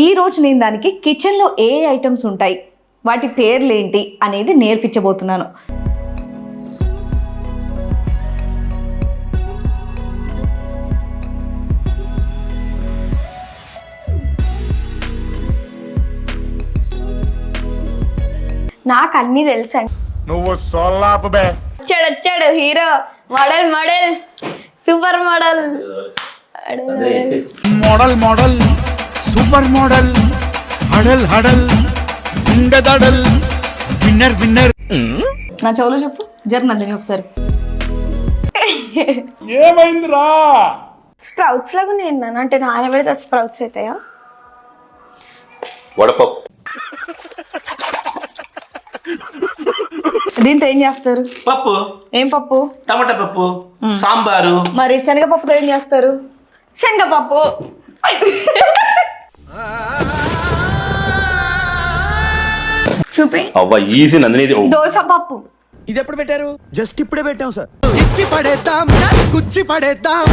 ఈరోజు నేను దానికి కిచెన్లో ఏ ఐటమ్స్ ఉంటాయి, వాటి పేర్లు ఏంటి అనేది నేర్పించబోతున్నాను. నాకు అన్నీ తెలుసండి. నువ్వు సోల్లాపే వచ్చాడు hero, model super model model super model హడల్ ఉండదడల్ విన్నర్. నా చెవులో చెప్పు నందిని ఒకసారి. ఏమైందిరా? స్ప్రౌట్స్ లాగా నేను అంటే నానబెడితే స్ప్రౌట్స్ అవుతాయా? వడపప్పు. దీంతో ఏం చేస్తారు? పప్పు. ఏం పప్పు? టమాటా పప్పు, సాంబారు. మరి శనగపప్పుతో ఏం చేస్తారు? శనగపప్పు. చూపి. అవ్వ ఈజీ నందిని. దోస పప్పు. ఇది ఎప్పుడు పెట్టారు? జస్ట్ ఇప్పుడే పెట్టాం సార్. ఇచ్చి పడేద్దాం, కుచ్చి పడేద్దాం,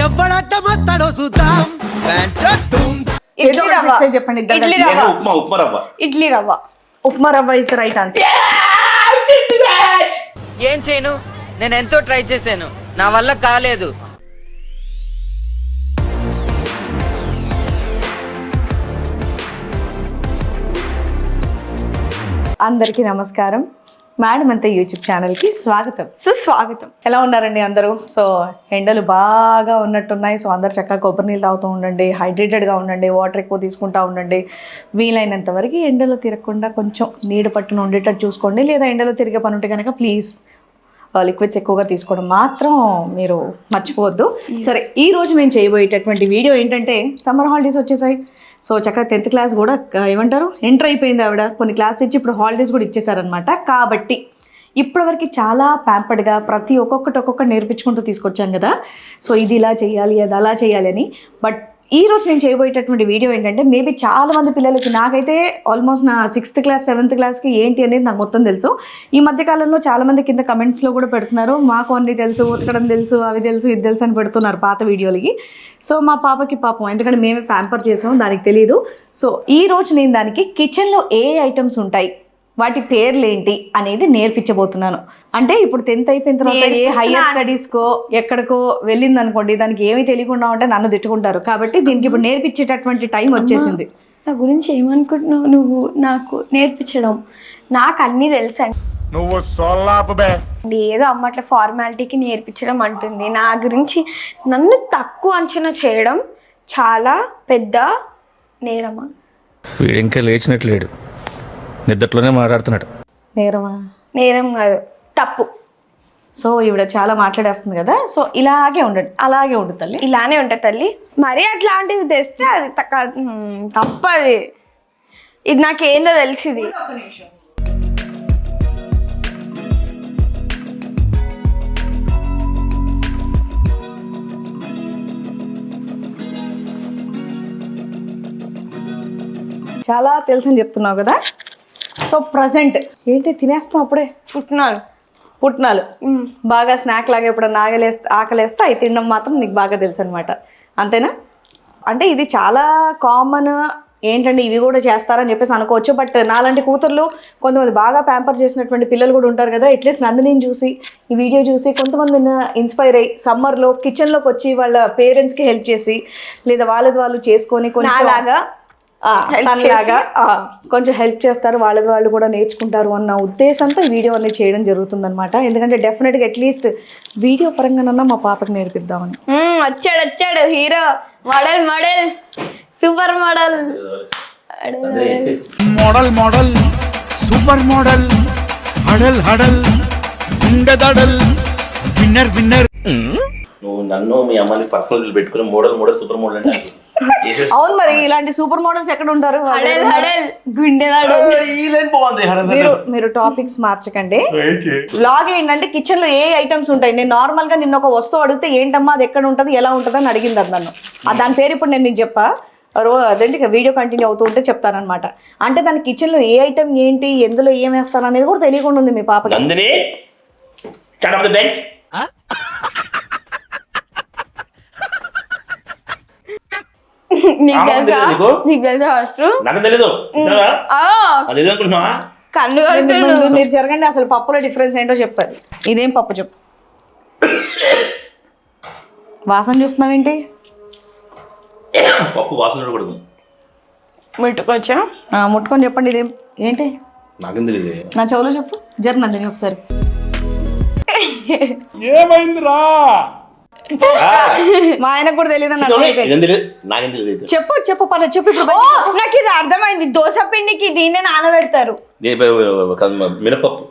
ఎవడట్ట మత్తడో చూద్దాం. ఏదో ఒకటి fix అయ్యి చెప్పండి. ఇడ్లీ రవ్వ. ఉప్మా రవ్వ. ఇడ్లీ రవ్వ. ఉప్మా రవ్వ ఇస్ ద రైట్ ఆన్సర్. ఏం చేయను, నేను ఎంతో ట్రై చేశాను, నా వల్ల కాలేదు. అందరికీ నమస్కారం. మేడం అంతే యూట్యూబ్ ఛానల్కి స్వాగతం, సుస్వాగతం. ఎలా ఉన్నారండి అందరూ? సో ఎండలు బాగా ఉన్నట్టున్నాయి. సో అందరు చక్కగా కొబ్బరి నీళ్ళు తాగుతూ ఉండండి, హైడ్రేటెడ్గా ఉండండి, వాటర్ ఎక్కువ తీసుకుంటూ ఉండండి. వీలైనంత వరకు ఎండలో తిరగకుండా కొంచెం నీడ పట్టున ఉండేటట్టు చూసుకోండి. లేదా ఎండలో తిరిగే పని ఉంటే కనుక ప్లీజ్ లిక్విడ్స్ ఎక్కువగా తీసుకోవడం మాత్రం మీరు మర్చిపోవద్దు. సరే, ఈరోజు మేము చేయబోయేటటువంటి వీడియో ఏంటంటే, సమ్మర్ హాలిడేస్ వచ్చేసాయి. సో చక్కగా 10th క్లాస్ కూడా ఏమంటారు ఎంటర్ అయిపోయింది ఆవిడ. కొన్ని క్లాస్ ఇచ్చి ఇప్పుడు హాలిడేస్ కూడా ఇచ్చేసారనమాట. కాబట్టి ఇప్పటివరకు చాలా ప్యాంపర్డ్గా ప్రతి ఒక్కొక్కటి నేర్పించుకుంటూ తీసుకొచ్చాం కదా. సో ఇది ఇలా చేయాలి, అది అలా చేయాలి అని. బట్ ఈరోజు నేను చేయబోయేటటువంటి వీడియో ఏంటంటే, మేబీ చాలామంది పిల్లలకి, నాకైతే ఆల్మోస్ట్ నా 6th క్లాస్ 7th క్లాస్కి ఏంటి అనేది నాకు మొత్తం తెలుసు. ఈ మధ్యకాలంలో చాలామంది కింద కమెంట్స్లో కూడా పెడుతున్నారు, మాకు అన్నీ తెలుసు, ఉతకడం తెలుసు, అవి తెలుసు, ఇది తెలుసు అని పెడుతున్నారు పాత వీడియోలకి. సో మా పాపకి పాపం ఎందుకంటే మేమే ప్యాంపర్ చేసాము, దానికి తెలీదు. సో ఈరోజు నేను దానికి కిచెన్లో ఏ ఐటమ్స్ ఉంటాయి, వాటి పేర్లు ఏంటి అనేది నేర్పించబోతున్నాను. అంటే ఇప్పుడు 10th అయిపోయిన తర్వాత ఏ హైయర్ స్టడీస్కో ఎక్కడికో వెళ్ళింది అనుకోండి, దానికి ఏమీ తెలియకుండా ఉంటే నన్ను తిట్టుకుంటారు. కాబట్టి దీనికి ఇప్పుడు నేర్పించేటటువంటి టైం వచ్చేసింది. నా గురించి ఏమనుకుంటున్నావు నువ్వు? నాకు నేర్పించడం, నాకు అన్నీ తెలుసండి. నువ్వు సోల్లాపే ఏదో అమ్మ అట్లా ఫార్మాలిటీకి నేర్పించడం అంటుంది. నా గురించి నన్ను తక్కువ అంచనా చేయడం చాలా పెద్ద నేరమా? వీడు ఇంకా లేచినట్లేడు, నిద్రలోనే మాట్లాడుతున్నాడు. నేరమా? నేరం కాదు, తప్పు. సో ఈవిడ చాలా మాట్లాడేస్తుంది కదా. సో ఇలాగే ఉండండి, అలాగే ఉండు తల్లి, ఇలానే ఉంటుంది తల్లి. మరీ అట్లాంటివి తెస్తే అది తప్పది. ఇది నాకేందో తెలిసింది. చాలా తెలుసని చెప్తున్నావు కదా. సో ప్రజెంట్ ఏంటి తినేస్తాం అప్పుడే? పుట్నాలు బాగా స్నాక్ లాగా ఎప్పుడన్నా ఆకలేస్తే అవి తినడం మాత్రం నీకు బాగా తెలుసు అనమాట, అంతేనా? అంటే ఇది చాలా కామన్. ఏంటంటే ఇవి కూడా చేస్తారని చెప్పేసి అనుకోవచ్చు. బట్ నాలాంటి కూతుర్లు కొంతమంది బాగా ప్యాంపర్ చేసినటువంటి పిల్లలు కూడా ఉంటారు కదా. అట్లీస్ట్ నందినిని చూసి, ఈ వీడియో చూసి కొంతమంది ఇన్స్పైర్ అయ్యి సమ్మర్లో కిచెన్లోకి వచ్చి వాళ్ళ పేరెంట్స్కి హెల్ప్ చేసి, లేదా వాళ్ళది వాళ్ళు చేసుకొని కొంచెం తనలాగా కొంచెం హెల్ప్ చేస్తారు, వాళ్ళది వాళ్ళు కూడా నేర్చుకుంటారు అన్న ఉద్దేశంతో వీడియో అనేది చేయడం జరుగుతుంది అనమాట. ఎందుకంటే డెఫినెట్గా అట్లీస్ట్ వీడియో పరంగానన్నా మా పాపకి నేర్పిద్దామని. వచ్చాడు hero, model super model super model హడల్ ఉండదడల్ విన్నర్. నువ్వు నన్ను మీ అమ్మని పర్సనల్ పెట్టుకుని మోడల్ సూపర్ మోడల్ అంటే అవును, మరి ఇలాంటి సూపర్ మోడల్స్ ఎక్కడ ఉంటారు? మీరు టాపిక్స్ మార్చకండి. వ్లాగ్ ఏంటంటే కిచెన్ లో ఏ ఐటమ్స్ ఉంటాయి. నేను నార్మల్ గా నిన్న ఒక వస్తువు అడిగితే ఏంటమ్మా అది ఎక్కడ ఉంటుంది, ఎలా ఉంటుంది అని అడిగింది అది నన్ను. దాని పేరు ఇప్పుడు నేను మీకు చెప్పా, అదేంటి వీడియో కంటిన్యూ అవుతూ ఉంటే చెప్తానమాట. అంటే దాని కిచెన్ లో ఏ ఐటమ్ ఏంటి, ఎందులో ఏం వేస్తాను అనేది కూడా తెలియకుండా ఉంది మీ పాపకి. నీకు ఆమెకు తెలుసా తెలియదు నీకు? నీకు తెలుసా ఫస్ట్ నాకు తెలీదు చూసావా? అది ఏదో అనుకుంటున్నావా? కళ్ళు ముందు కడుతున్నాడు మీరు జరగండి, అసలు పప్పులో డిఫరెన్స్ ఏంటో చెప్పారు. ఇదేం పప్పు చెప్పు. వాసన చూస్తున్నావేంటి? పప్పు వాసన చూడకూడదు. ముట్టుకొచ్చా ముట్టుకొని చెప్పండి. ఇదేం ఏంటి? నాకేం తెలియదు. నా చెవులో చెప్పు. నందిని ఒకసారి. ఏమైందిరా? మా ఆయనకు కూడా తెలియదు. ఇదేం తెలియదు, నాకేం తెలియదు. చెప్పు చెప్పు పర్లేదు చెప్పు. ఇప్పుడు ఓ నాకు ఇది అర్థమైంది. దోశ పిండికి దీన్నే నానబెడతారు. మినపప్పు.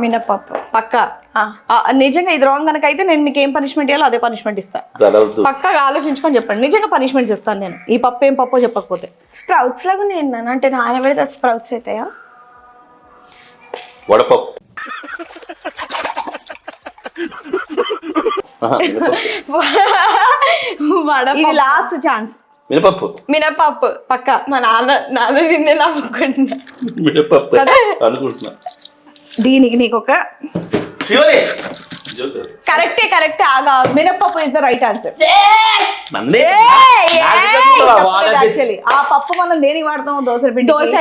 మినపప్పు పక్క నిజంగా ఇది రాంగ్ కనుక అయితే నేను మీకు ఏం పనిష్మెంట్ ఇవ్వాలో అదే పనిష్మెంట్ ఇస్తాను. తెలవద్దు. పక్కగా ఆలోచించుకొని చెప్పండి. నిజంగా పనిష్మెంట్స్ ఇస్తాను నేను. ఈ పప్పు ఏం పప్పో చెప్పకపోతే. స్ప్రౌట్స్ లాగా నేను అంటే నానబెడితే స్ప్రౌట్స్ అవుతాయా? వడపప్పు. మినపప్పు. ఇది లాస్ట్ ఛాన్స్. మినపప్పు. మినపప్పు పక్క. మా నాన్న తిన్నే నవ్వుకుంటున్నా. మినపప్పు అనుకుంటున్నా. దీనికి నీకు ఒక కరెక్టే ఆగా. మినప్పప్పు is the right answer. Nandini, actually ఆ పప్పు మనం దేనికి వాడతాం? దోశల పిండి. దోశ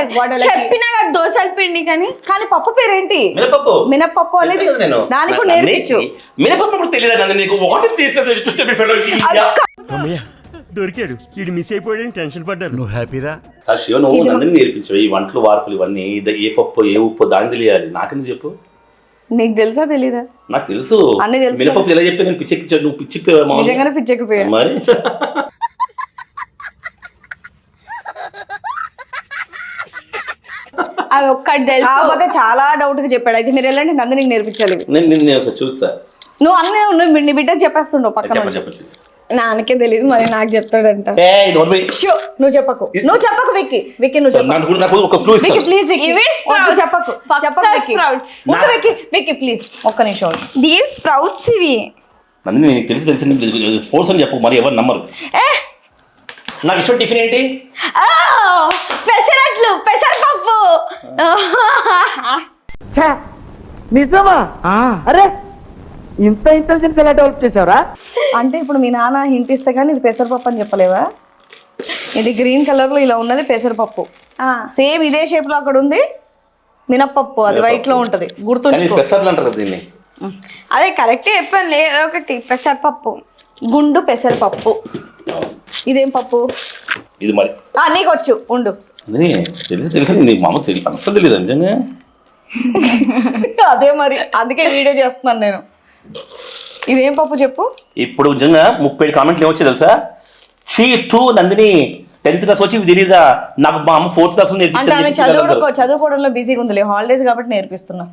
చెప్పినా కదా దోశల పిండి కానీ పప్పు పేరేంటి? మినపప్పు. మినప్పప్పు అనేది నేను దానికి కూడా నేర్పించు. మినపప్పు కూడా తెలియదు నందిని నీకు. వాటర్ దొరికాడు. ఇది మిస్ అయిపోయాడని టెన్షన్ పడ్డారు. నువ్వు హ్యాపీరా? శివ నువ్వు నందిని నేర్పించవు ఈ వంటలు వార్పులు ఇవన్నీ. ఏ పప్పు ఏ ఉప్పు దాన్ని తెలియాలి. నాకెందుకు చెప్పు? నీకు తెలుసా తెలీదా? నాకు తెలుసు. అన్నీ తెలుసు. మినపప్పు ఎలా చెప్పి నేను పిచ్చెక్కిచ్చాడు. నువ్వు పిచ్చి నిజంగానే పిచ్చెక్కిపోయా మరి. అవి ఒక్కటి తెలుసు. కాకపోతే చాలా డౌట్ గా చెప్పాడు. అయితే మీరు వెళ్ళండి, నందినికి నేర్పించాలి ఇవి. నేను ఒకసారి చూస్తా. నువ్వు అన్నీ నీ బిడ్డకు చెప్పేస్తుండవు పక్కన చెప్పండి నుంచి. చెప్పండి. నాన్నకే తెలియదు మరి నాకు చెప్తాడంట. షో నువ్వు చెప్పకు విక్కీ. విక్కీ నువ్వు చెప్పకు. నాకు ఒక క్లూ విక్కీ ఇస్తాను. ప్లీజ్ విక్కీ. ఇవి వద్దు, చెప్పకు విక్కీ. స్ప్రౌట్స్. ఉండు విక్కీ. విక్కీ ప్లీజ్ ఒక్క నిమిషం. దీస్ స్ప్రౌట్స్ ఇవి. నందిని నీకు తెలిసి స్పోర్ట్స్ అని చెప్పు. మరి ఎవరు నమ్మరు. నాకు ఇష్టం టిఫిన్ ఏంటి? పెసరట్లు పెసరపప్పు. నిజమా? అరే ఇంత ఇంటెలిజెన్స్ ఎలా డెవలప్ చేసావురా? అంటే ఇప్పుడు మీ నాన్న హింట్ ఇస్తే కానీ ఇది పెసరపప్పు అని చెప్పలేవా? ఇది గ్రీన్ కలర్ లో ఇలా ఉన్నది పెసరపప్పు. సేమ్ ఇదే షేప్ లో అక్కడ ఉంది మినప్పప్పు. అది వైట్ లో ఉంటది, గుర్తుంచుకో. పెసర్లు అంటారు దీన్ని. అదే కరెక్టే చెప్పాను. ఒకటి పెసరపప్పు. గుండు పెసరపప్పు. ఇదేం పప్పు? ఇది మరి నీకు వచ్చు. ఉండు. తెలుసు నీ మామ తెలియదు. అసలు తెలియదు నిజంగా. అదే మరి అందుకే వీడియో చేస్తున్నాను నేను. ఇదేం పప్పు చెప్పు. ఇప్పుడు నిజంగా 37 కామెంట్లు ఏమొచ్చాయి తెలుసా? నందిని 10th క్లాస్ వచ్చి తెలియదా? నాకు మా అమ్మ 4th క్లాస్ అంటే ఆమె చదువుకోవడంలో బిజీగా ఉందిలే, హాలిడేస్ కాబట్టి నేర్పిస్తున్నా.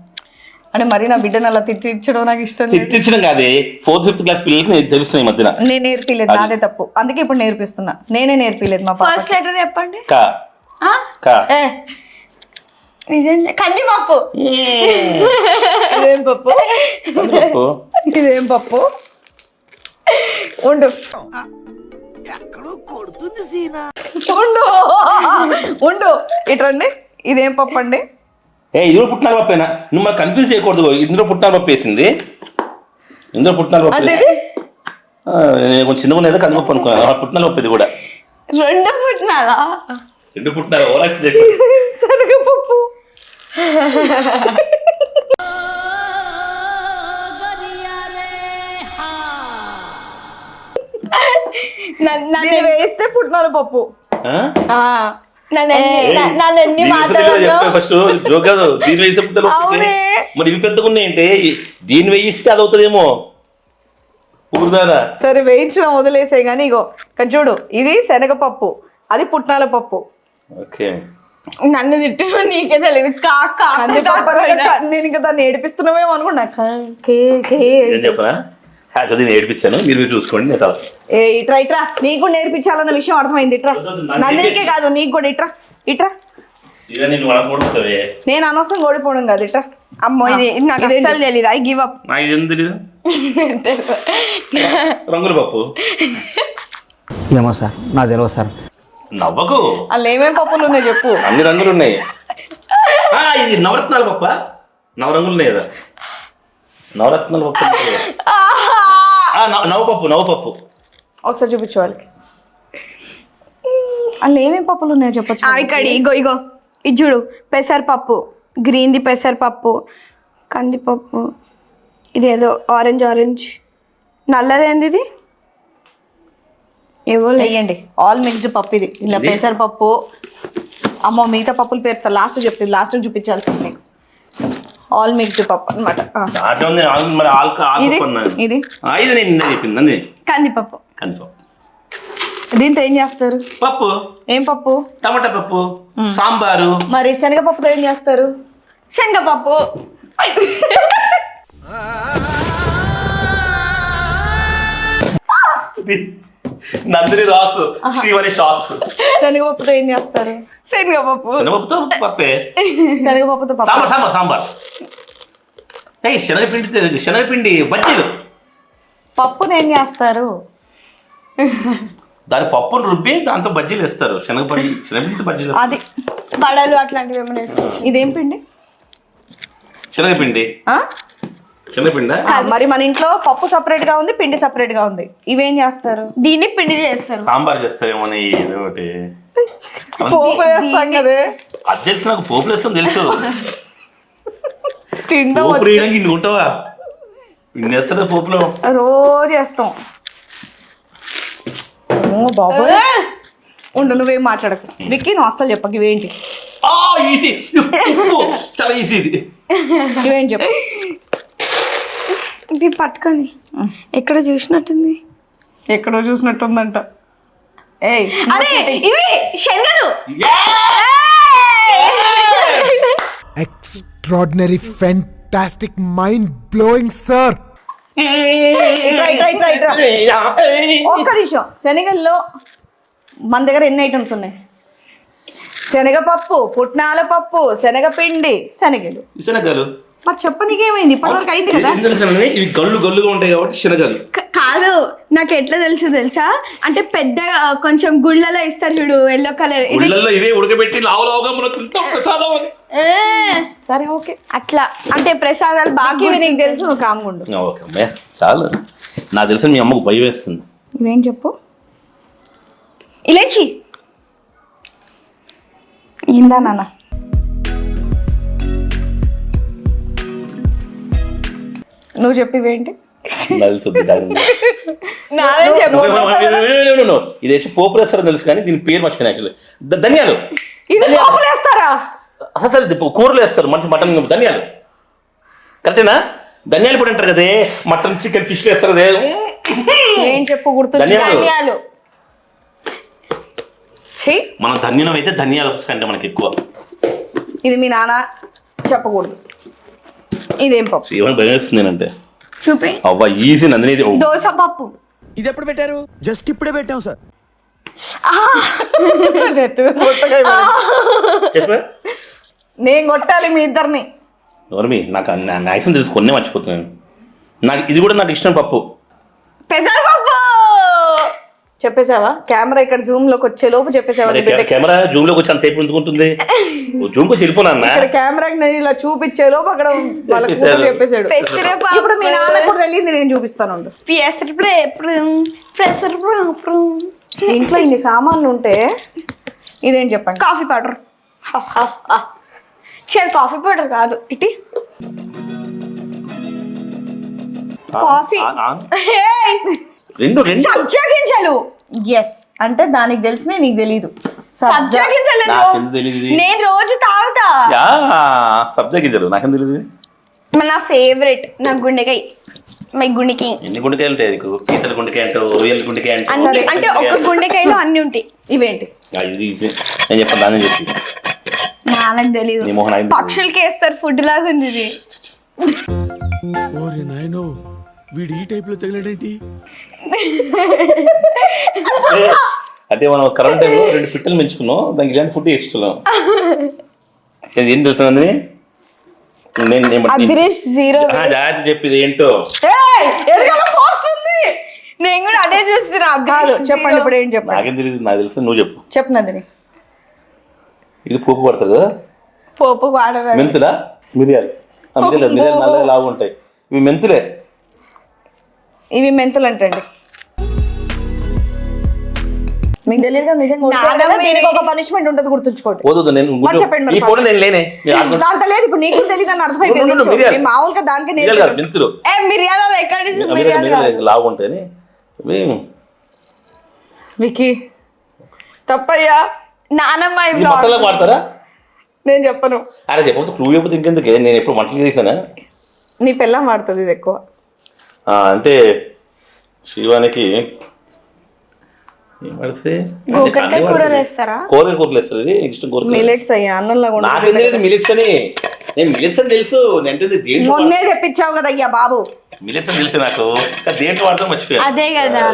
అంటే మరి నా బిడ్డను అలా తిట్టించడం నాకు ఇష్టం లేదు. తిట్టించడం కాదే, 4th 5th క్లాస్ పిల్లలకి నేను తెలుస్తున్నాయి ఈ మధ్యన. నేను నేర్పిలేదు, నాదే తప్పు. అందుకే ఇప్పుడు నేర్పిస్తున్నా. నేనే నేర్పిలేదు మా పాప. ఫస్ట్ లెటర్ చెప్పండి. కా కా నిజంగా కందిపప్పు. ఇదేం పప్పు? ఇదేం పప్పు? ఉండు ఉండు ఇట్రండి. ఇదేం పప్పు అండి? ఇది కూడా పుట్టినాల పప్పేనా? నువ్వు మాకు కన్ఫ్యూజ్ చేయకూడదు. ఇందులో పుట్టినాల పప్పు వేసింది. ఇందులో పుట్టినాల పప్పు కొంచెం చిన్నగా ఉన్నది కందిపప్పు అనుకో. పుట్టినాల పప్పు ఇది కూడా. రెండు పుట్టినాల శనగపప్పు. వేస్తే పుట్నాల పప్పు. నన్ను మాట్లాడాను. ఫస్ట్ జోక్ కాదు. దీని వేస్తే పుట్టాలి. మరి ఇవి పెద్దగా ఉన్నాయంటే దీన్ని వేయిస్తే అది అవుతుందేమో. సరే వేయించడం వదిలేసే గానీ ఇగో ఇక్కడ చూడు. ఇది శనగపప్పు, అది పుట్నాల పప్పు. ఓకే నన్ను తిట్టు నీకే తెలియదు. నేను ఇంకా దాన్ని ఏడిపిస్తున్నామేమో అనుకున్నా. చెప్పనా? హ్యాపీ నేర్పించాను, మీరు చూసుకోండి. ఇట్రా ఇట్రా. నీకు కూడా నేర్పించాలన్న విషయం అర్థమైంది. ఇట్రా. నందినికే కాదు నీకు కూడా. ఇట్రా ఇట్రా. నేను అనవసరం ఓడిపోవడం కాదు. ఇట్రా. అమ్మో ఇది నాకు అస్సలు తెలీదు. I give up. రంగుల పప్పు ఏమో సార్, నాకు తెలియదు సార్. నవ్వకు. అలా ఏమేమి పప్పులు ఉన్నాయి చెప్పు. అన్ని రంగులు ఉన్నాయి. ఇది నవరత్నాల పప్ప. నవరంగులు ఉన్నాయి కదా నవరత్నాల పప్పు. నవపప్పు. ఒకసారి చూపించే వాళ్ళకి అందులో ఏమేమి పప్పులు ఉన్నాయో చెప్పొచ్చు. ఇక్కడ ఇగో ఇది చూడు, పెసరపప్పు, గ్రీన్ది పెసరపప్పు, కందిపప్పు, ఇదేదో ఆరెంజ్, నల్లదేంది ఇది, ఏవో వేయండి. ఆల్ మిక్స్డ్ పప్పు ఇది. ఇలా పెసరపప్పు, అమ్మో మిగతా పప్పుల పేరు లాస్ట్ చెప్తుంది, లాస్ట్ చూపించాల్సింది మీకు. ఆల్ మిక్స్డ్ పప్పు అనమాట. ఇది నేను చెప్పింది కందిపప్పు. దీంతో ఏం చేస్తారు? పప్పు. ఏం పప్పు? టమాటా పప్పు, సాంబారు. మరి శనగపప్పుతో ఏం చేస్తారు? శనగపప్పు. Nandini rocks, Srivari shocks. శనగపప్పుతో ఏం చేస్తారు? శనగపప్పు. శనగపప్పుతో పప్పే. శనగపప్పుతో పప్పు. సాంబార్. శనగపిండి బజ్జీలు. పప్పుని ఏం చేస్తారు? దాని పప్పును రుబ్బి దాంతో బజ్జీలు వేస్తారు. శనగపిండి బజ్జీలు. అది వడలు అట్లాంటివి ఏమైనా వేసుకోవచ్చు. ఇదేం పిండి? శనగపిండి. మరి మన ఇంట్లో పప్పు సపరేట్ గా ఉంది, పిండి సపరేట్ గా ఉంది. ఇవేం చేస్తారు? దీన్ని పిండి చేస్తారు. సాంబార్ చేస్తారేమో ఒకటి. పోపు వేస్తాం కదే. అది తెలుసు నాకు, పోపులు వేస్తాం తెలుసు. తిండం పోపు వేయడానికి ఇన్ని ఉంటావా? ఇన్ని వేస్తారా పోపులో? రోజు వేస్తాం. బాబు ఉండు, నువ్వేం మాట్లాడకు. విక్కీ నువ్వు అస్సలు చెప్పకు. ఇవేంటి? ఈజీ, చాలా ఈజీ ఇది. ఇవేం చెప్పు. ఇది పట్టుకొని ఎక్కడ చూసినట్టుంది. ఎక్కడో చూసినట్టుందంట. అరే ఇవి శనగలు. Extraordinary, fantastic, mind blowing sir. ఒక్క నిమిషం. శనగల్లో మన దగ్గర ఎన్ని ఐటమ్స్ ఉన్నాయి? శనగపప్పు, పుట్నాల పప్పు, శనగపిండి, శనగలు. మరి చెప్పనీకేమైంది? ఇప్పటివరకు అయింది కదా. ఇవి గల్లుగా ఉంటాయి కాబట్టి శనగలు. కాదు, నాకు ఎట్లా తెలుసా, అంటే పెద్ద కొంచెం గుళ్ళలో ఇస్తారు చూడు, ఎల్లో కలర్. ఇవే ఉడకబెట్టి లావుగా ప్రసాదం అని. సరే ఓకే. అట్లా అంటే ప్రసాదాలు బాగా ఇవి నీకు తెలుసు, నువ్వు కామ్గుండు. ఓకే అమ్మయ్య చాలు. నాకు తెలుసు మీ అమ్మకు భయం వేస్తుంది. ఇవేం చెప్పు. ఇలేచి. ఇందా నాన్న. నువ్వు చెప్పి ఇవేంటి? ఇది వచ్చి పోపు వేస్తారని తెలుసు కానీ దీని పేరు మర్చిపోయిన. యాక్చువల్లీ ధనియాలు. వేస్తారా? అసలు కూరలు వేస్తారు, మటన్ ధనియాలు. కరెక్టేనా? ధనియాలు కూడా అంటారు కదే, మటన్ చికెన్ ఫిష్ వేస్తారు కదే. ఏం చెప్పు గుర్తు. ధనియాలు. మన ధన్యం అయితే ధనియాలు వస్తాయంటే మనకి ఎక్కువ. ఇది మీ నాన్న చెప్పకూడదు. ఇదేం పప్పు? ఏమైనా భయం వేస్తుంది నేనంటే. చూపి. అవ్వ ఈజీ నందిని. దోస పప్పు. ఇది ఎప్పుడు పెట్టారు? జస్ట్ ఇప్పుడే పెట్టాం సార్. నేను కొట్టాలి మీ ఇద్దరిని. నోర్మి, నాకు నాయసం తెలుసు, కొన్నే మర్చిపోతున్నాను. నాకు ఇది కూడా నాకు ఇష్టం పప్పు. పెసరపప్పు. చెప్పేసావా? కెమెరా ఇక్కడ జూమ్ లోకి వచ్చే లోపు చెప్పేసావా? కెమెరా జూమ్ లోకి వచ్చి అంత సేపు ఎందుకుంటుంది? జూమ్ కి వెళ్ళిపోనా? ఇక్కడ కెమెరాకి నేను ఇలా చూపించే లోపు అక్కడ వాళ్ళ కూతురు చెప్పేశాడు. ఇప్పుడు మీ నాన్న కూడా తెలియదు, నేను చూపిస్తాను. ఇంట్లో ఇన్ని సామాన్లు ఉంటే ఇదేం చెప్పండి. Coffee powder. కాఫీ పౌడర్ కాదు, ఇటీ కాఫీ. రెండు సబ్జా గింజలు. ఎస్ అంటే దానికి తెలిసిన నీకు తెలీదు. సబ్జా గింజలు నేను రోజు తాగుతా. సబ్జా గింజలు నాకేం తెలియదు. నా ఫేవరెట్. నా గుండెకాయ. మై గుండెకాయ. ఎన్ని గుండెకాయలు ఉంటాయి? పీతల గుండెకాయ అంటూ, రొయ్యల గుండెకాయ అంటూ. అంటే ఒక గుండెకాయలో అన్ని ఉంటాయి. ఇవేంటి? నేను చెప్పాను, దాన్ని చెప్పి నాకు తెలీదు. పక్షులకి వేస్తారు ఫుడ్ లాగా ఉంది ఇది. ఓరే నాయనో, వీడు ఈ టైప్ లో తగిలాడేంటి? అంటే మనం కరోనా టైంలో 2 పిట్టలు పెంచుకున్నాం, దానికి ఇలాంటి ఫుడ్ ఇస్తున్నాం. ఏం తెలుస్తుంది? చెప్పింది ఏంటో నేను కూడా అదే చూస్తున్నా. చెప్పండి ఇప్పుడు ఏం చెప్పండి. నాకేం తెలియదు, నాకు తెలుసు, నువ్వు చెప్పు. చెప్పినది. ఇది పోపు పడతారు కదా. పోపు వాడరా? మెంతులా? మిరియాలు నల్లగా లాగా ఉంటాయి. ఇవి మెంతులే. ఇవి మెంతులు అంటండి. మీకు తెలియదు కదా నిజంగా కొట్టారు కదా, దీనికి ఒక పనిష్మెంట్ ఉంటుంది గుర్తుంచుకోండి. వద్దు నేను మరి చెప్పండి మరి ఈ ఫోటో నేను లేనే దాంతో లేదు, ఇప్పుడు నీకు తెలియదు అని అర్థమైపోయింది. నేను మామూలుగా దానికి మెంతులు మిరియాల ఎక్కడ లావు ఉంటాయని వికీ తప్పయ్యా. నానమ్మ ఈ మసాలా వాడతారా? నేను చెప్పను. అరే చెప్పకపోతే క్లూ చెప్పకపోతే ఇంకెందుకే, నేను ఎప్పుడు వంటలు చేశానా? నీ పిల్లం వాడుతుంది ఇది ఎక్కువ. అంటే శివానికి ఏం పడితే గోకరకాయ కూరలు వేస్తారా? కూరలు వేస్తారు. ఇది ఇష్టం కూర మిలెట్స్ అయ్యా అన్నంలా నాకు తెలియదు మిలిట్స్ అని. నేను మిలిట్స్ అని తెలుసు, నేను దేంట్లో మొన్నే తెప్పించావు కదా అయ్యా బాబు. మిలిట్స్ అని తెలుసు నాకు, దేంట్లో వాడతాం మర్చిపోయా. అదే కదా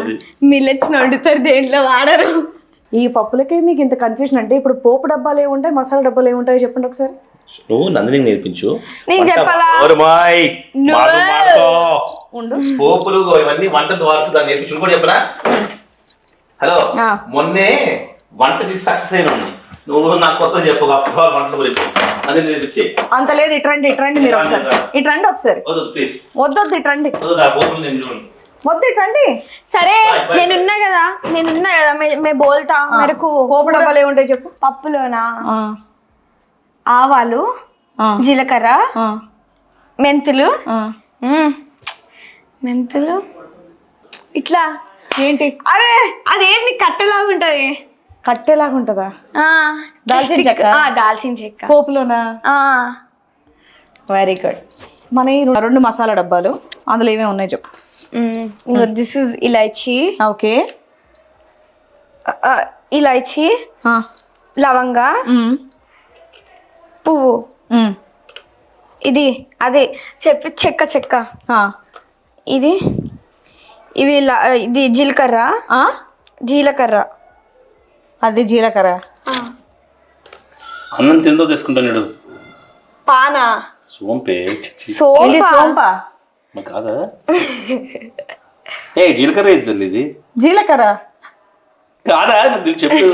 మిల్లెట్స్ వండుతారు, దేంట్లో వాడరు. ఈ పప్పులకే మీకు ఇంత కన్ఫ్యూజన్ అంటే ఇప్పుడు పోపు డబ్బాలు ఏముంటాయి, మసాలా డబ్బాలు ఏముంటాయో చెప్పండి ఒకసారి. నువ్వు నందిని నేర్పించు. నేను చెప్పాలా? పోపులు ఇవన్నీ వంటలు వాడుతూ దాన్ని నేర్పించు కూడా చెప్పరా? హలో, మొన్నే వంట తీసి సక్సెస్ అయినా నువ్వు నాకు కొత్త చెప్పు వంటల గురించి అని నేర్పించి. అంత లేదు, ఇట్రండి మీరు ఒకసారి, ఇట్రండి ఒకసారి. ప్లీజ్ వద్దొద్దు ఇట్రండి, పోపులు నేను చూడండి. వద్దు ఇట్రండి. సరే నేనున్నా కదా మే బోల్తా మేరకు. పోపు డబ్బాలు ఏముంటాయి చెప్పు. పప్పులోనా ఆవాలు, జీలకర్ర, మెంతులు. మెంతులు ఇట్లా ఏంటి? అరే అదేంటి కట్టెలాగా ఉంటది. కట్టెలాగా ఉంటుందా? దాల్చిన చెక్క. దాల్చిన చెక్క పోపులోనా? Very good. మన ఈ 2 మసాలా డబ్బాలు, అందులో ఏమేమి ఉన్నాయి చెప్పు. This is elaichi. ఓకే. ఇలాచీ, లవంగా, పువ్వు, ఇది అదే చెప్పి చెక్క. ఇది ఇది జీలకర్ర. అది జీలకర్ర. అన్నం తిందో తీసుకుంటాను. పానా సోంపే సోంపా కాదా? ఏ జీలకర్ర ఇది జీలకర్ర కాదా? చెప్పు.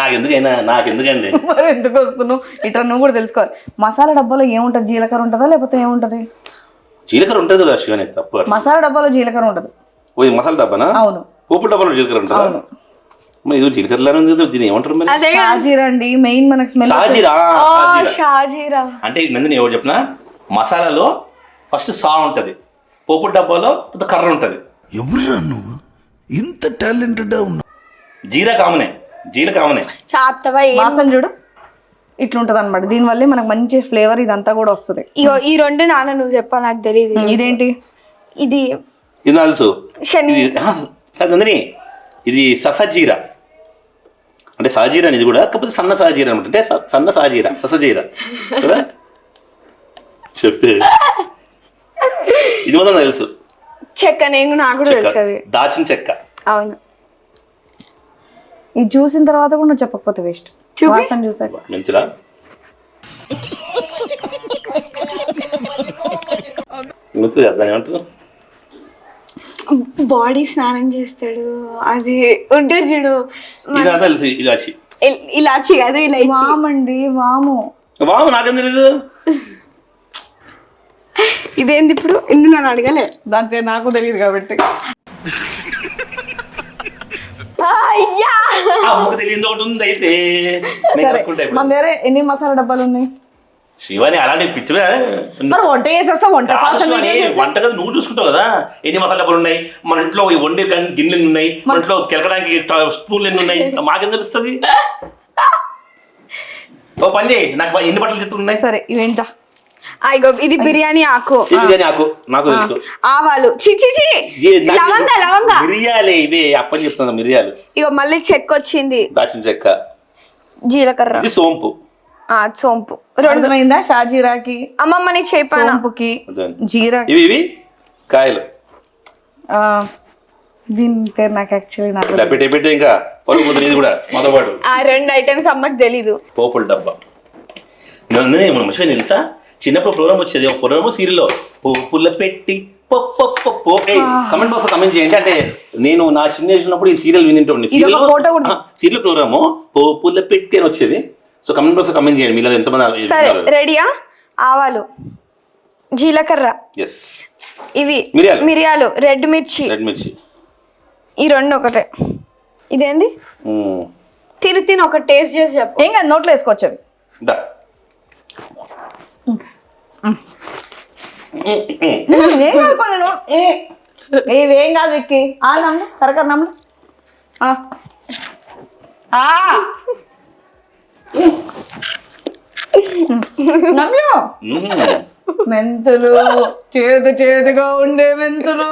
నాకెందుకండి మరి ఎందుకు వస్తున్నావు ఇట్లా? నువ్వు కూడా తెలుసుకోవాలి. మసాలా డబ్బాలో ఏముంటది? జీలకర్ర ఉంటుందా లేకపోతే ఏముంటది? జీలకర్ర ఉంటుంది కదా శివని, తప్ప. మసాలా డబ్బాలో జీలకర్ర ఉండదు. ఓ మసాలా డబ్బానా? అవును. పోపు డబ్బాలో జీలకర్ర ఉంటుంది. అవును. మరి ఇది జీలకర్రలానే ఉంది, దీని ఏమంటారు మరి? షాజీరా అండి, మెయిన్ మనకు స్మెల్. షాజీరా అంటే నందిని ఎవరు చెప్పిన, మసాలాలో ఫస్ట్ సా ఉంటది, పోపు డబ్బాలో కర్ర ఉంటది. ఎవరురా నువ్వు ఇంత టాలెంటెడ్ ఉన్నా? జీరా కామనే. వాసన చూడు ఇట్లుంటది అనమాట. దీనివల్లే మనకు మంచి ఫ్లేవర్ ఇదంతా కూడా వస్తుంది. ఇగో ఈ 2 నాన్న నువ్వు చెప్పా, నాకు తెలియదు. ఇదేంటి? ఇది తెలుసు నందిని, ఇది ససజీరా. అంటే సాజీరా ఇది కూడా, కాకపోతే సన్న సాజీరా అనమాట. అంటే సన్న సాజీరా, ససజీరా కదా చెప్పే. ఇది మొత్తం తెలుసు. చెక్క నాకు కూడా తెలుసు. అది దాచిన చెక్క. అవును. ఇది చూసిన తర్వాత కూడా నువ్వు చెప్పకపోతే వేస్ట్. వాసన చూసాక. మెంతులా? మెంతులు దాని ఏమంటారు? బాడీ స్నానం చేస్తాడు, అది ఉంటే చూడు. ఇదంతా తెలుసు. ఇలాచి. ఇలాచి కాదు, ఇలాచి. వామండి, వాము. వాము నాకేం తెలీదు. ఇదేంది ఇప్పుడు? ఇందు నన్ను అడగలే, దాని పేరు నాకు తెలియదు కాబట్టి. తెలియదు ఒకటి ఉంది. అయితే సరే, మన దగ్గర ఎన్ని మసాలా డబ్బాలు ఉన్నాయి? శివాని అలాంటి పిచ్చివే. మరి వంట చేసేస్తా, వంట వంట కదా నువ్వు చూసుకుంటావు కదా. ఎన్ని మసాలా డబ్బాలు ఉన్నాయి మన ఇంట్లో, వండే గిన్నెలు ఉన్నాయి మన ఇంట్లో, కెలకడానికి స్పూన్లు ఎన్ని ఉన్నాయి, మాకేం తెలుస్తుంది? ఓ పని చేయి, నాకు ఎన్ని బట్టలు చెప్తూ ఉన్నాయి. సరే ఇవేంటా? ఇది బిర్యానీ ఆకు. బిర్యానీ ఆకు నాకు తెలుసు. ఆవాలు, లవంగా. మిరియాలే ఇవే, అప్పని చెప్తున్నా మిరియాలు. ఇగో మళ్ళీ చెక్క వచ్చింది, దాచిన చెక్క, జీలకర్ర, ఇది సోంపు. సోంపు. రెండుమైందా? షాజీరాకి, అమ్మమ్మని సోంపుకి, జీరా. ఇవి కాయలు. దీని పేరు నాకు యాక్చువల్లీ పెట్టి ఇంకా ఇది కూడా మాతో పాటు 2 ఐటమ్స్ అమ్మకి తెలీదు. పోపుల డబ్బా. మన మనిషి తెలుసా, చిన్నప్పుడు ప్రోగ్రామ్ వచ్చేది, ఒక ప్రోగ్రామ్ సీరియల్లో, పోపుల పెట్టి కమెంట్ బాక్స్ కమెంట్ చేయండి. అంటే నేను నా చిన్న ఏజ్ ఉన్నప్పుడు ఈ సీరియల్ వినింటుండే. సీరియల్ ప్రోగ్రాము పోపుల పెట్టి అని వచ్చేది. సో కమెంట్ బాక్స్ కమెంట్ చేయండి మీరు ఎంతమంది. సరే రెడీయా? ఆవాలు, జీలకర్ర, ఇవి మిరియాలు, రెడ్ మిర్చి. రెడ్ మిర్చి ఈ 2 ఒకటే. ఇదేంది తిని ఒక టేస్ట్ చేసి చెప్పు. ఏం కాదు, నోట్లో వేసుకోవచ్చు అవి. దా. ఏం కాదు, కొన్ని ఇవేం కాదు విక్కి. నమ్ము కరకర నమ్ము. నమ్ము. మెంతులు చేదుగా ఉండే మెంతులు.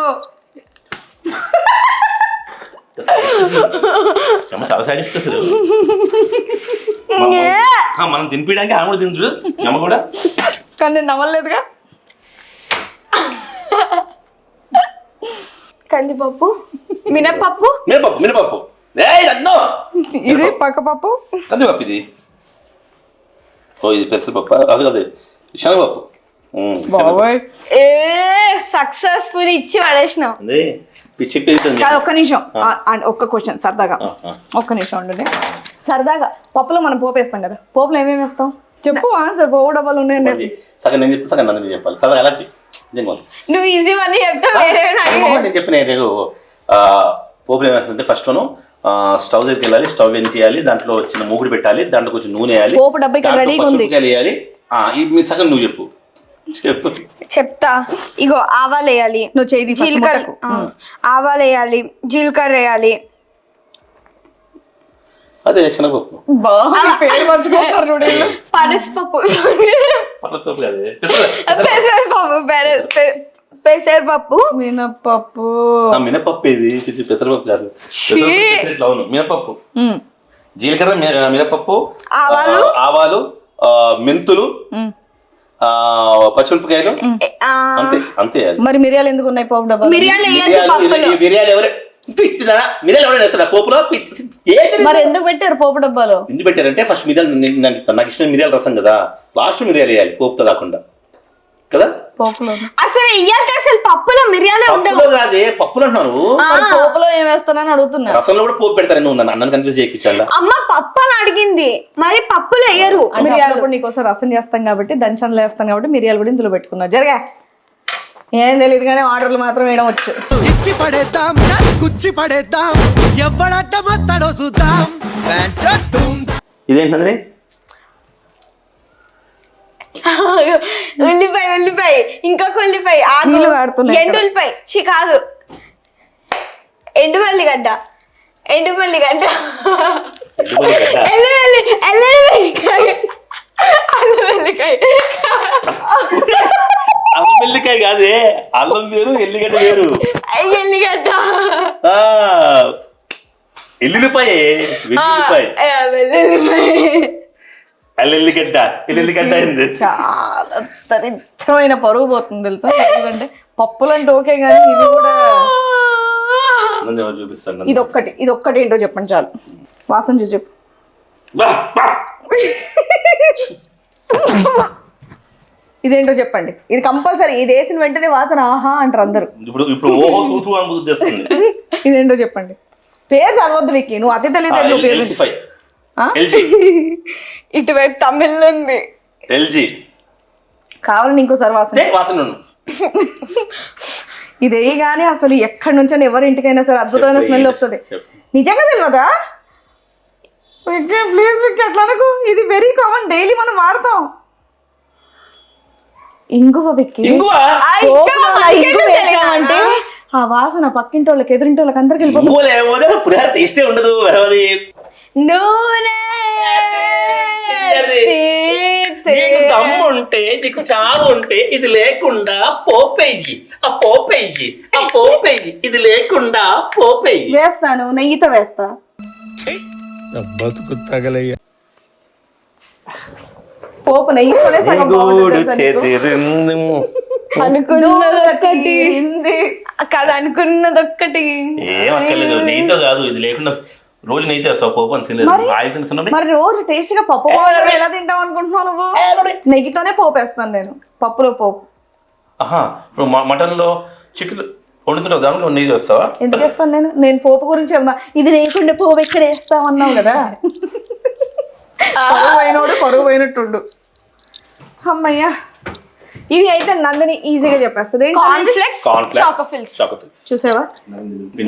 చాలా సాటిస్ఫై అసలు. మనం తినిపించడానికి ఆమె కూడా తింటారు అమ్మ కూడా. కానీ నేను నమ్మలేదుగా. కందిపప్పు, మినపప్పు, మినపప్పు ఇది పక్కపప్పు, కందిపప్పు. ఇది ఇది పెసరపప్పు, అది కాదు శనగపప్పు. బాబోయ్ సక్సెస్ఫుల్ ఇచ్చి పడేసినావు. పిచ్చి పిచ్చి కాదు, ఒక్క నిమిషం. ఒక్క క్వశ్చన్ సరదాగా, ఒక్క నిమిషం ఉండండి. సరదాగా పప్పులో మనం పోపు వేస్తాం కదా, పోపులో ఏమేమి వేస్తాం చెప్పు. ఆన్సర్ పోపు డబ్బాలు ఉన్నాయండి. సగం నేను చెప్తే సగం నన్ను చెప్పాలి. సరదా ఎలా నువ్వు ఈజీ అని చెప్తా వేరే నేను చెప్పిన పోపులు ఏమేస్తుంటే ఫస్ట్ స్టవ్ దగ్గరికి వెళ్ళాలి, స్టవ్ ఏం చేయాలి, దాంట్లో చిన్న మూగుడు పెట్టాలి, దాంట్లో కొంచెం నూనె వేయాలి, పోపు డబ్బా ఇక్కడ రెడీగా ఉంది. వేయాలి. మీరు సగం నువ్వు చెప్పు. చెప్తా. ఇగో ఆవాలు వేయాలి, నువ్వు చేయి జీలకర్ర, ఆవాలు వేయాలి, జీలకర్ర వేయాలి, అదే శనగపప్పు, పనసపప్పు, పెసరపప్పు, పెసరపప్పు, మినపప్పు. మినపప్పు ఇది పెసరపప్పు కాదు, అవును మినపప్పు, జీలకర్ర, మినపప్పు, ఆవాలు, మెంతులు, పచ్చిమిరపకాయలు, అంతే అంతే. మరి మిరియాలు ఎందుకు ఉన్నాయి పోపు డబ్బా? మిరియాలు మిరియాలు ఎవరైనా వేస్తారా పోపులో? మరి ఎందుకు పెట్టారు పోపు డబ్బాలో? ఎందుకు పెట్టారంటే ఫస్ట్ మిరియాలు నాకు ఇష్టం మిరియాల రసం కదా, లాస్ట్ మిరియాలు వేయాలి పోపుతో కాకుండా కదా. పోపులో అసలు ఇయ్యాక అసలు పప్పులో మిరియాలే ఉండవు. కాదే పప్పులు అంటున్నాను. పోపులో ఏం వేస్తానని అడుగుతున్నా. రసంలో కూడా పోపు పెడతారు. నువ్వు అన్నను కన్ఫ్యూజ్ చేయించాలా? అమ్మ పప్పు అని అడిగింది, మరి పప్పులు వేయరు. మిరియాలు కూడా నీకోసం రసం చేస్తాం కాబట్టి, దంచనలు వేస్తాం కాబట్టి మిరియాలు కూడా ఇందులో పెట్టుకున్నావు. జరగా ఏం తెలియదు కానీ ఆర్డర్లు మాత్రం వేయడం వచ్చు. ఇచ్చి పడేద్దాం, కుచ్చి పడేద్దాం, ఎవడట్ట మత్తడో చూద్దాం. ఇదేంటండి? ఉల్లిపాయ, ఇంకొక ఉల్లిపాయ, ఎండుల్లిపాయ, కాదు ఎండుమల్లిగడ్డ, ఎల్లుల్లిపాయ, అల్లం వెల్లికాయ కాదే, అల్లం వేరు ఎల్లిగడ్డ వేరు. ఎల్లిగడ్డ, ఎల్లుల్లిపాయ, ఎల్లుల్లిగడ్డ, ఎల్లుల్లిగడ్డ అయింది. చాలా దరిద్రమైన పరుగు పోతుంది తెలుసా. ఎందుకంటే పప్పులు అంటే ఓకే కానీ ఇవి కూడా. చూపిస్తాను. ఇది ఒక్కటి ఏంటో చెప్పండి చాలు. వాసన చూసి చెప్పు. ఇదేంటో చెప్పండి. ఇది కంపల్సరీ. ఇది వేసిన వెంటనే వాసన ఆహా అంటారు అందరు. ఇప్పుడు ఓహో తూతూ అని బుద్ధి తెస్తుంది. ఇదేంటో చెప్పండి. పేరు చదవద్దు విక్కీ, నువ్వు అతి తెలియదు పేరు. ఇటువైపు తమిళ్ ఉంది. ఎల్జీ కావాలని ఇంకోసారి వాసన. ఇది వేయగానే అసలు ఎక్కడి నుంచో ఎవరి ఇంటికైనా సరే అద్భుతమైన స్మెల్ వస్తుంది. నిజంగా తెలియదా? ప్లీజ్ విక్కీ అట్లా అనకు. ఇది వెరీ కామన్, డైలీ మనం వాడతాం. ఇంగువ విక్కీ. అంటే ఆ వాసన పక్కింటి వాళ్ళకి ఎదురింటి వాళ్ళకి అందరికి వెళ్ళిపోతుంది. ఉండదు. దమ్ముంటే నీకు చావు ఉంటే ఇది లేకుండా పోపెయ్యి, ఆ పోపెయ్యి, ఆ పోపెయ్యి, ఇది లేకుండా పోపెయ్యి. వేస్తాను, నెయ్యితో వేస్తా. బతుకు తగలయ్యా. పోపు నెయ్యితోనే సగం బాగుంటుంది. అనుకున్నదొక్కటి కదా, అనుకున్నదొక్కటి. ఏం అక్కర్లేదు, నెయ్యితో కాదు, ఇది లేకుండా రోజు నెయ్యితే వస్తావు పోపు అని తినలేదు. ఆయిల్ తింటున్నా. మరి రోజు టేస్ట్ గా పప్పు ఎలా తింటావు అనుకుంటున్నావు నువ్వు? నెయ్యితోనే పోపు వేస్తాను నేను, పప్పులో పోపు. ఇప్పుడు మటన్ లో చికెన్ వండుతుంటావు, దాంట్లో నెయ్యి వేస్తావా? ఎందుకు వేస్తాను నేను పోపు గురించి అమ్మా. ఇది లేకుండా పోపు ఎక్కడ వేస్తావు అన్నావు కదా. పరువు పోయినోడు పరువు పోయినట్టుండు. అమ్మయ్యా, ఇవి అయితే నందిని ఈజీగా చెప్పేస్తుంది. Cornflakes Choco Fills. చూసావా,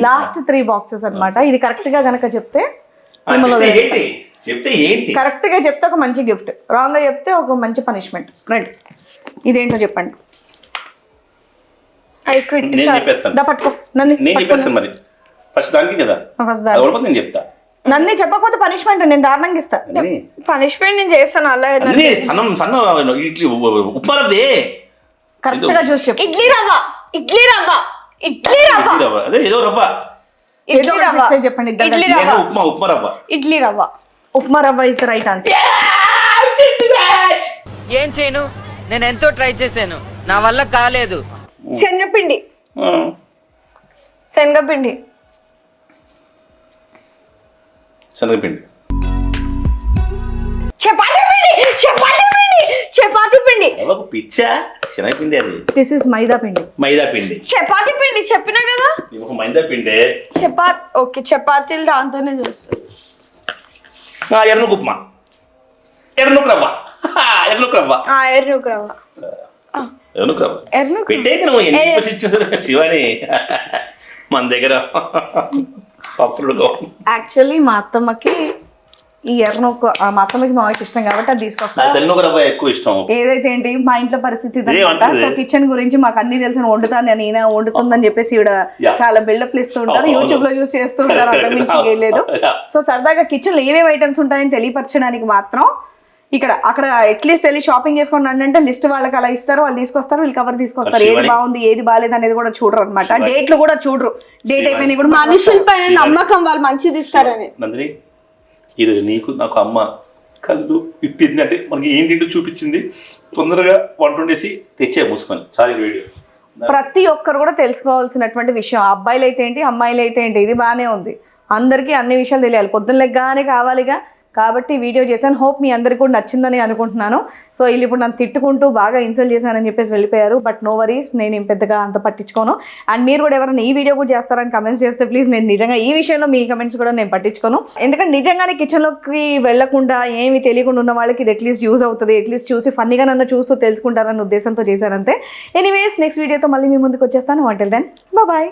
లాస్ట్ 3 బాక్సెస్ అన్నమాట. ఇది కరెక్ట్ గా గనక చెప్తే కరెక్ట్ గా చెప్తే ఒక మంచి గిఫ్ట్, రాంగ్ గా చెప్తే ఒక మంచి పనిష్మెంట్. రైట్, ఇదేంటో చెప్పండి. ఐ క్విట్ నేను సార్. చెప్పేస్తాను. దా పట్టుకో నంది, నేను చెప్పేస్తాను మరి ఫస్ట్ దానికి కదా, ఫస్ట్ అది ఓడిపోతే నేను చెప్తా. నంది చెప్పకపోతే పనిష్మెంట్ నేను దారుణంగా ఇస్తా. పనిష్మెంట్ నేను చేస్తాను అలా. అన్నీ సన్నం సన్న ఇడ్లీ ఉప్మా రవ్వే. కరెక్ట్ గా చూసి చెప్పు. ఇడ్లీ రవ్వ, ఇడ్లీ రవ్వ, ఇడ్లీ రవ్వ, ఇడ్లీ రవ్వ, అదే ఏదో రవ్వ. ఏదో ఇడ్లీ ఒకటి రవ్వ, fix అయ్యి చెప్పండి ఇద్దరు ఇడ్లీ కలిసి. రవ్వ, ఉప్మా రవ్వ. ఇడ్లీ రవ్వ. ఉప్మా రవ్వ ఇస్ ద రైట్ ఆన్సర్. ఏం చేయను, నేను ఎంతో ట్రై చేశాను, నా వల్ల కాలేదు. శనగపిండి, ఆ, శనగపిండి, శనగపిండి. చపాతీ పిండి, చపాతీ పిండి, చపాతీ పిండి, ఎవరికి పిచ్చా? శనగపిండి అది. దిస్ ఇస్ మైదా పిండి. మైదా పిండి. చపాతీ పిండి చెప్పినా కదా. ఒక మైదా పిండి. ఓకే, చపాతీలు దాంతోనే చేస్తారు. ఎర్రనుకు ఉప్మా, ఎర్రనుకు రవ్వ, ఎర్రనుకు రవ్వ, ఎర్రనుకు రవ్వ, ఎర్రనుకు రవ్వ. ఎర్రనుకు పెట్టేకి నువ్వు ఎన్ని ఇచ్చేసారు శివాని మన దగ్గర పప్పులు. యాక్చువల్లీ మా అత్తమ్మకి ఈ ఎర్రనొక్క మా అత్తమ్మకి మామయ్యకి ఇష్టం కాబట్టి అది తీసుకొస్తా. నాకు తెల్లనొక రవ్వ ఎక్కువ ఇష్టం. ఏదైతే ఏంటి మా ఇంట్లో పరిస్థితి ఇదన్నమాట. ఏమంటది? సో కిచెన్ గురించి మాకు అన్ని తెలిసిన వండుతాను నేను, ఈయన వండుతుందని చెప్పేసి ఈవిడ Yeah. చాలా బిల్డప్లు ఇస్తూ ఉంటారు, అవును. యూట్యూబ్ లో చూసి చేస్తూ ఉంటారు, అంతమించి ఏం లేదు. Yeah. సో సరదాగా కిచెన్ లో ఏమేమి ఐటమ్స్ ఉంటాయని తెలియపరచడానికి మాత్రం ఇక్కడ అక్కడ అట్లీస్ట్ వెళ్ళి షాపింగ్ చేసుకోండి అంటే లిస్ట్ వాళ్ళకి అలా ఇస్తారు, వాళ్ళు తీసుకొస్తారు, వీళ్ళు కవర్ తీసుకొస్తారు. ఏది శివాని. బాగుంది ఏది బాగాలేదు అనేది కూడా చూడరు అనమాట. శివాని. డేట్లు కూడా చూడరు, డేట్ అయిపోయినా కూడా మనుషుల పైన నమ్మకం, వాళ్ళు మంచిది ఇస్తారని. నందిని, ఈరోజు నీకు నాకు అమ్మ కళ్ళు ఇప్పింది అంటే మనకి ఏంటి చూపించింది. తొందరగా వంట వండేసి తెచ్చే మూసుకొని చాలు ఈ వీడియో. ప్రతి ఒక్కరు కూడా తెలుసుకోవాల్సినటువంటి విషయం. అబ్బాయిలు అయితే ఏంటి, అమ్మాయిలు అయితే ఏంటి, ఇది బాగానే ఉంది. అందరికీ అన్ని విషయాలు తెలియాలి, పొద్దున్న లెగ్గానే కావాలిగా. కాబట్టి వీడియో చేశాను. హోప్ మీ అందరికీ కూడా నచ్చిందని అనుకుంటున్నాను. సో వీళ్ళు ఇప్పుడు నన్ను తిట్టుకుంటూ బాగా ఇన్సల్ట్ చేశానని చెప్పేసి వెళ్ళిపోయారు. బట్ నో వరీస్, నేను పెద్దగా అంత పట్టించుకోను. అండ్ మీరు కూడా ఎవరైనా ఈ వీడియో కూడా చేస్తారని కమెంట్స్ చేస్తే ప్లీజ్, నేను నిజంగా ఈ విషయంలో మీ కమెంట్స్ కూడా నేను పట్టించుకోను. ఎందుకంటే నిజంగానే కిచెన్లోకి వెళ్లకుండా ఏమి తెలియకుండా ఉన్న వాళ్ళకి ఇది అట్లీస్ట్ యూజ్ అవుతుంది. అట్లీస్ట్ చూసి ఫన్నీగా నన్ను చూస్తూ తెలుసుకుంటారన్న ఉద్దేశంతో చేశానంతే. ఎనీవేస్, నెక్స్ట్ వీడియోతో మళ్ళీ మీ ముందుకు వచ్చేస్తాను. Until then bye.